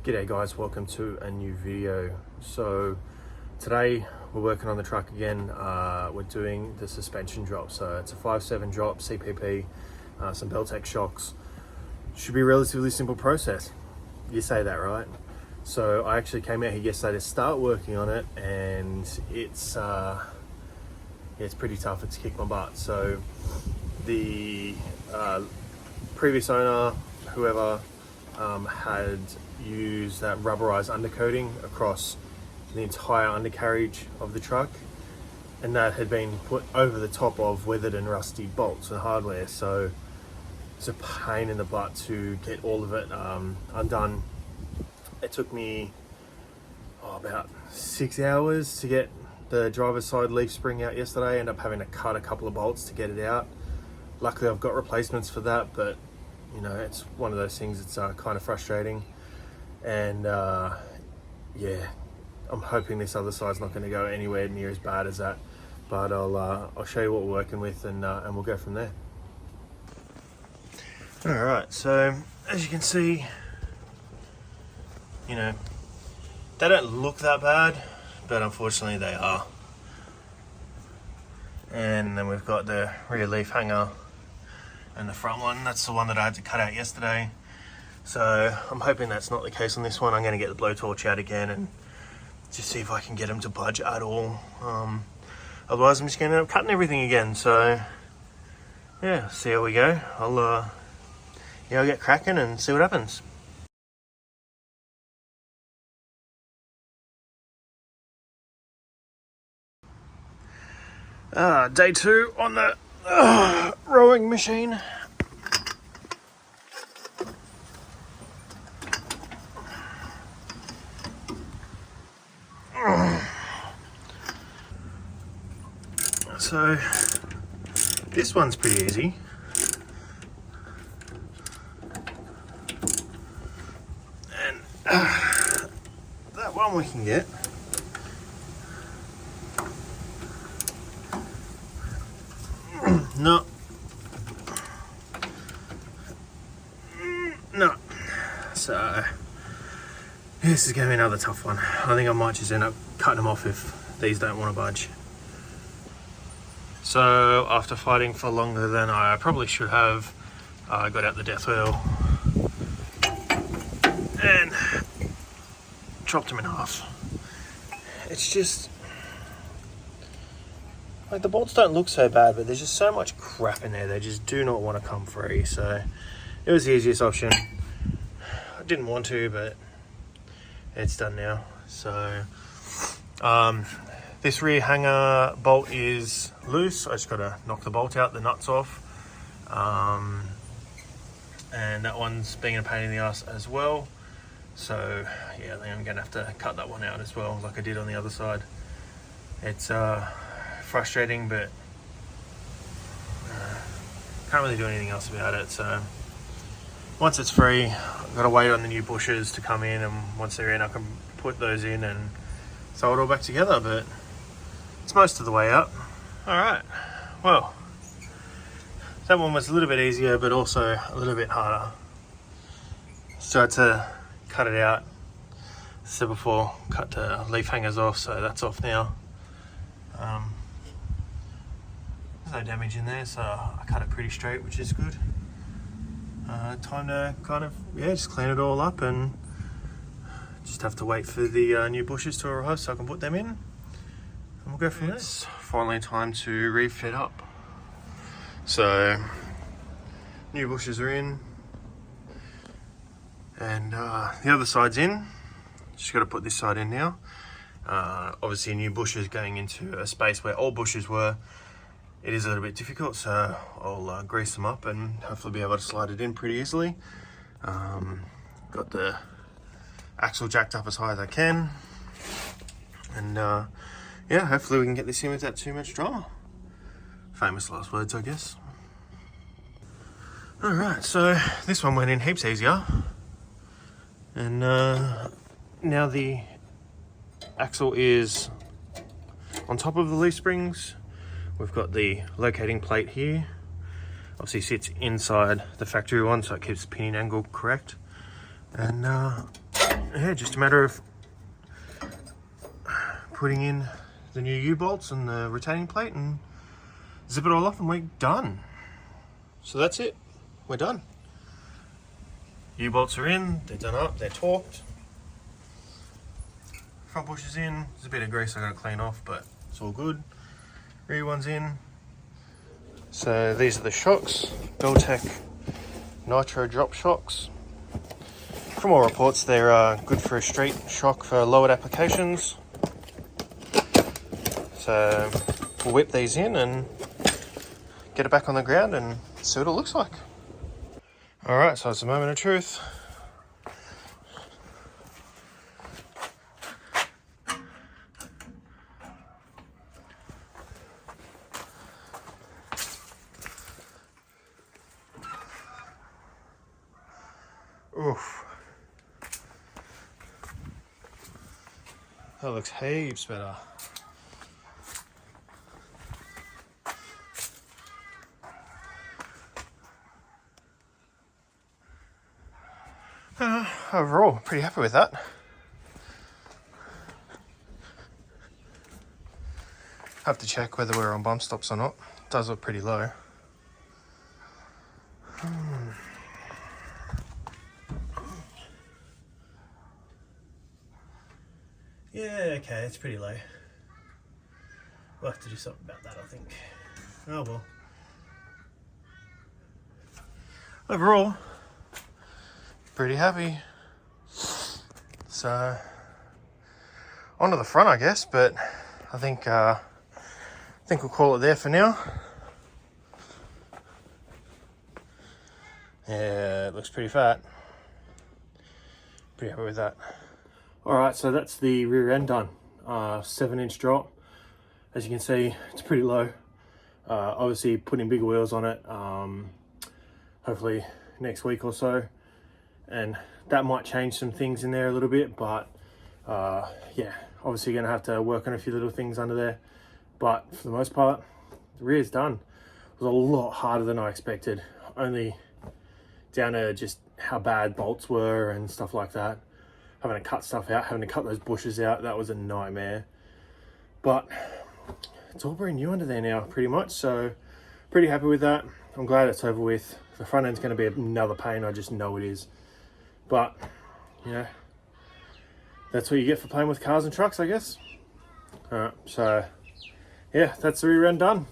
G'day guys, welcome to a new video. So today we're working on the truck again. We're doing the suspension drop. So it's a 5.7 drop, CPP, some belltech shocks. Should be a relatively simple process. You say that, right? So I actually came out here yesterday to start working on it, and it's pretty tough. It's kicked my butt. So the previous owner, whoever, had used that rubberized undercoating across the entire undercarriage of the truck, and that had been put over the top of weathered and rusty bolts and hardware. So it's a pain in the butt to get all of it undone. It took me about 6 hours to get the driver's side leaf spring out yesterday. I ended up having to cut a couple of bolts to get it out. Luckily I've got replacements for that, but you know, it's one of those things that's kind of frustrating. And yeah, I'm hoping this other side's not going to go anywhere near as bad as that, but I'll show you what we're working with, and we'll go from there. All right, so as you can see, you know, they don't look that bad, but unfortunately they are. And then we've got the rear leaf hanger and the front one. That's the one that I had to cut out yesterday. So I'm hoping that's not the case on this one. I'm going to get the blowtorch out again and just see if I can get them to budge at all. Otherwise I'm just going to end up cutting everything again. So yeah, see how we go. I'll get cracking and see what happens. Day 2 on the rowing machine. So this one's pretty easy. And that one we can get. No. No. So this is going to be another tough one. I think I might just end up cutting them off if these don't want to budge. So after fighting for longer than I probably should have, I got out the death wheel and chopped them in half. It's just like, the bolts don't look so bad, but there's just so much crap in there. They just do not want to come free. So it was the easiest option. I didn't want to, but it's done now. So this rear hanger bolt is loose. I just got to knock the bolt out, the nuts off. And that one's being a pain in the ass as well. So yeah, I think I'm going to have to cut that one out as well, like I did on the other side. It's frustrating, but can't really do anything else about it. So once it's free, I've got to wait on the new bushes to come in, and once they're in I can put those in and sew it all back together, but it's most of the way up. All right, well, that one was a little bit easier, but also a little bit harder. So I had to cut it out. So before, cut the leaf hangers off, so that's off now. There's no damage in there, so I cut it pretty straight, which is good. Time to kind of, just clean it all up, and just have to wait for the new bushes to arrive so I can put them in, and we'll go from there. It's finally time to refit up. So new bushes are in, and the other side's in. Just got to put this side in now. Obviously new bushes going into a space where old bushes were. It is a little bit difficult, so I'll grease them up and hopefully be able to slide it in pretty easily. Got the axle jacked up as high as I can, and yeah, hopefully we can get this in without too much drama. Famous last words, I guess. All right, so this one went in heaps easier, and now the axle is on top of the leaf springs. We've got the locating plate here. Obviously sits inside the factory one, so it keeps the pinion angle correct. And yeah, just a matter of putting in the new U-bolts and the retaining plate and zip it all up and we're done. So that's it, we're done. U-bolts are in, they're done up, they're torqued. Front bush is in, there's a bit of grease I gotta clean off, but it's all good. Rear one's in. So these are the shocks, belltech Nitro drop shocks. From all reports, they're good for a street shock for lowered applications. So we'll whip these in and get it back on the ground and see what it looks like. All right, so it's a moment of truth. Oof. That looks heaps better. Overall, pretty happy with that. Have to check whether we're on bump stops or not. It does look pretty low. Yeah, okay, it's pretty low. We'll have to do something about that, I think. Oh well. Overall, pretty happy. So, onto the front, I guess, but I think we'll call it there for now. Yeah, it looks pretty fat. Pretty happy with that. Alright, so that's the rear end done. 7-inch drop. As you can see, it's pretty low. Obviously putting bigger wheels on it, hopefully next week or so. And that might change some things in there a little bit, but yeah, obviously gonna have to work on a few little things under there. But for the most part, the rear's done. It was a lot harder than I expected. Only down to just how bad bolts were and stuff like that. Having to cut stuff out, having to cut those bushes out, that was a nightmare. But it's all brand new under there now, pretty much. So pretty happy with that. I'm glad it's over with. The front end's going to be another pain, I just know it is. But, you know, that's what you get for playing with cars and trucks, I guess. Alright, so yeah, that's the rear end done.